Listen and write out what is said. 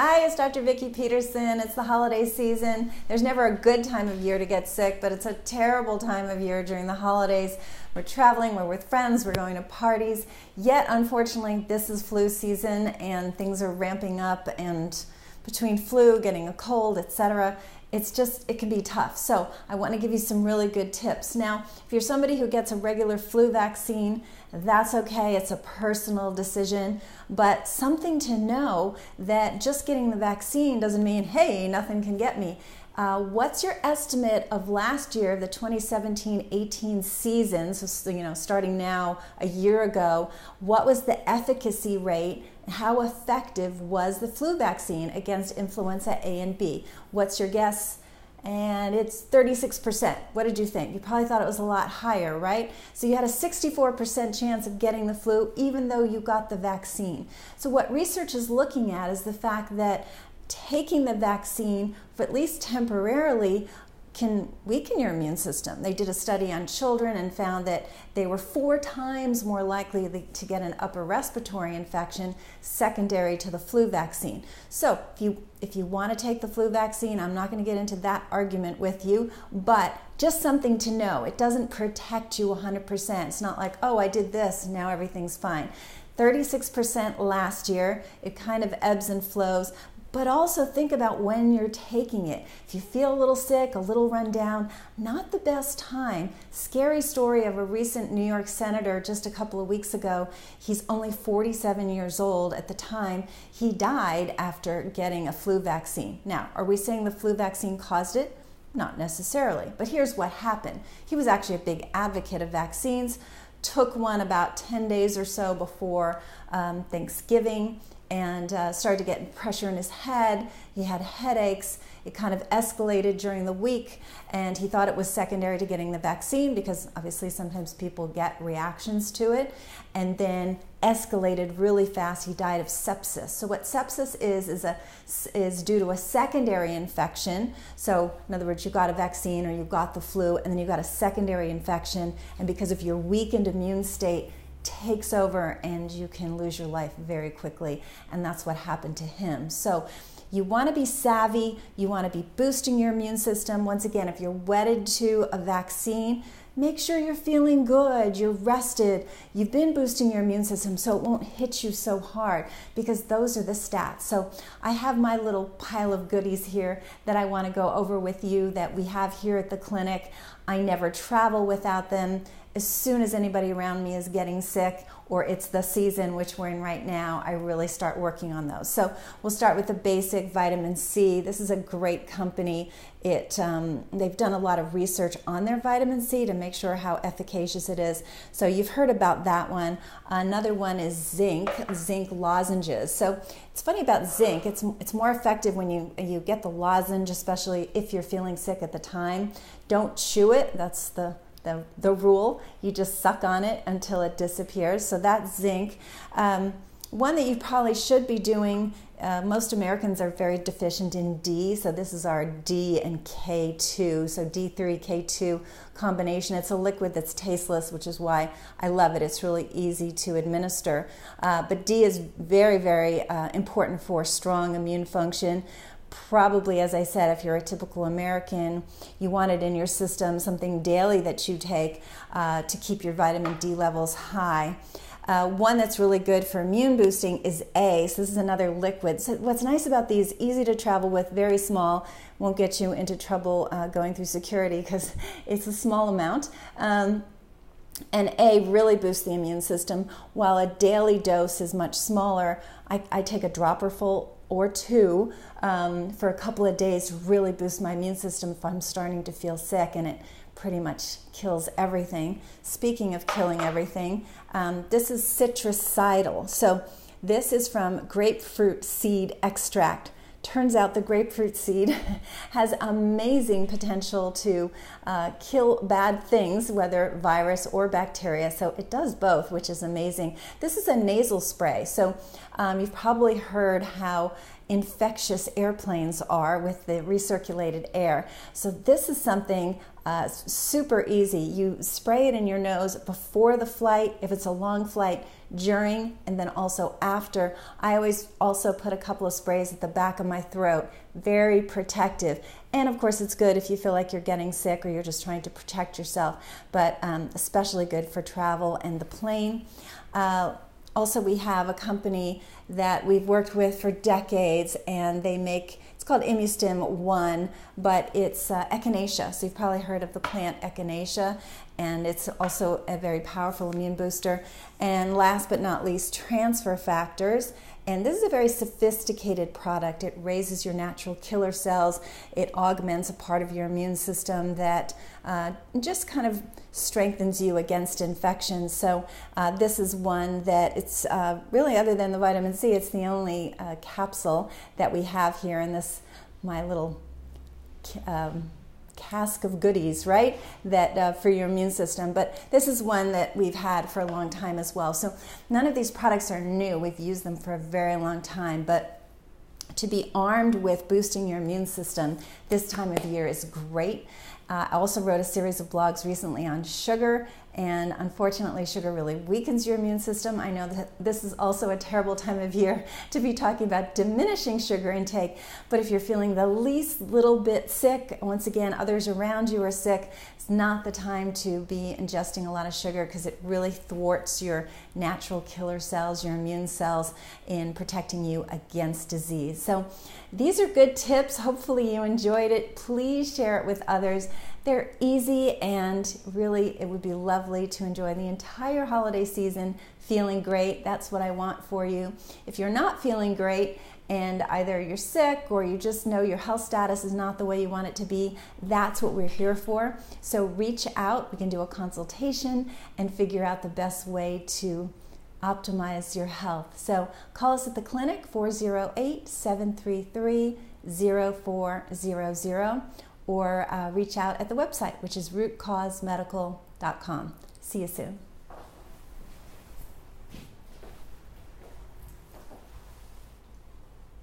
Hi, it's Dr. Vicki Peterson. It's the holiday season. There's never a good time of year to get sick, but it's a terrible time of year during the holidays. We're traveling, we're with friends, we're going to parties. Yet, unfortunately, this is flu season and things are ramping up, and between flu, getting a cold, etc., it can be tough. So I want to give you some really good tips. Now, if you're somebody who gets a regular flu vaccine, that's okay. It's a personal decision, but something to know that just getting the vaccine doesn't mean, hey, nothing can get me. What's your estimate of last year, the 2017-18 season, so starting now a year ago, what was the efficacy rate? How effective was the flu vaccine against influenza A and B? What's your guess? And it's 36%. What did you think? You probably thought it was a lot higher, right? So you had a 64% chance of getting the flu even though you got the vaccine. So what research is looking at is the fact that taking the vaccine, for at least temporarily, can weaken your immune system. They did a study on children and found that they were 4 times more likely to get an upper respiratory infection secondary to the flu vaccine. So if you want to take the flu vaccine, I'm not going to get into that argument with you, but just something to know. It doesn't protect you 100%. It's not like, oh, I did this, now everything's fine. 36% last year. It kind of ebbs and flows. But also think about when you're taking it. If you feel a little sick, a little run down, not the best time. Scary story of a recent New York senator just a couple of weeks ago. He's only 47 years old at the time. He died after getting a flu vaccine. Now, are we saying the flu vaccine caused it? Not necessarily, but here's what happened. He was actually a big advocate of vaccines, took one about 10 days or so before Thanksgiving, and started to get pressure in his head. He had headaches. It kind of escalated during the week, and he thought it was secondary to getting the vaccine because obviously sometimes people get reactions to it, and then escalated really fast. He died of sepsis. So what sepsis is due to a secondary infection. So in other words, you got a vaccine or you got the flu, and then you got a secondary infection, and because of your weakened immune state, takes over and you can lose your life very quickly, and that's what happened to him. So you want to be savvy, you want to be boosting your immune system. Once again, if you're wedded to a vaccine, make sure you're feeling good, you're rested, you've been boosting your immune system so it won't hit you so hard, because those are the stats. So I have my little pile of goodies here that I want to go over with you that we have here at the clinic. I never travel without them. As soon as anybody around me is getting sick or it's the season, which we're in right now, I really start working on those. So we'll start with the basic vitamin C. This is a great company. They've done a lot of research on their vitamin C to make sure how efficacious it is. So you've heard about that one. Another one is zinc lozenges. So it's funny about zinc. It's more effective when you get the lozenge, especially if you're feeling sick at the time. Don't chew it. That's the rule. You just suck on it until it disappears. So that's zinc. One that you probably should be doing, most Americans are very deficient in D, so this is our D and K2, so D3, K2 combination. It's a liquid that's tasteless, which is why I love it. It's really easy to administer. But D is very, very important for strong immune function. Probably, as I said, if you're a typical American, you want it in your system, something daily that you take to keep your vitamin D levels high. One that's really good for immune boosting is A. So this is another liquid. So what's nice about these, easy to travel with, very small, won't get you into trouble going through security because it's a small amount. And A really boosts the immune system, while a daily dose is much smaller. I take a dropper full or 2 for a couple of days to really boost my immune system if I'm starting to feel sick, and it pretty much kills everything. Speaking of killing everything, this is citricidal. So this is from grapefruit seed extract. Turns out the grapefruit seed has amazing potential to kill bad things, whether virus or bacteria. So it does both, which is amazing. This is a nasal spray. So you've probably heard how infectious airplanes are with the recirculated air. So this is something super easy. You spray it in your nose before the flight. If it's a long flight, during, and then also after. I always also put a couple of sprays at the back of my throat, very protective. And of course it's good if you feel like you're getting sick or you're just trying to protect yourself, but especially good for travel and the plane. Also, we have a company that we've worked with for decades, and they make, it's called Immustim One, but it's echinacea. So you've probably heard of the plant echinacea, and it's also a very powerful immune booster. And last but not least, transfer factors. And this is a very sophisticated product. It raises your natural killer cells. It augments a part of your immune system that just kind of strengthens you against infections. So this is one that it's really, other than the vitamin C, it's the only capsule that we have here in this, my little cask of goodies, right, that for your immune system. But this is one that we've had for a long time as well. So none of these products are new. We've used them for a very long time, but to be armed with boosting your immune system this time of year is great. I also wrote a series of blogs recently on sugar, and unfortunately sugar really weakens your immune system. I know that this is also a terrible time of year to be talking about diminishing sugar intake, but if you're feeling the least little bit sick, once again, others around you are sick, it's not the time to be ingesting a lot of sugar because it really thwarts your natural killer cells, your immune cells, in protecting you against disease. So these are good tips. Hopefully you enjoyed it. Please share it with others. They're easy, and really it would be lovely to enjoy the entire holiday season feeling great. That's what I want for you. If you're not feeling great and either you're sick or you just know your health status is not the way you want it to be, that's what we're here for. So reach out. We can do a consultation and figure out the best way to optimize your health. So call us at the clinic, 408-733-0400, or reach out at the website, which is rootcausemedical.com. See you soon.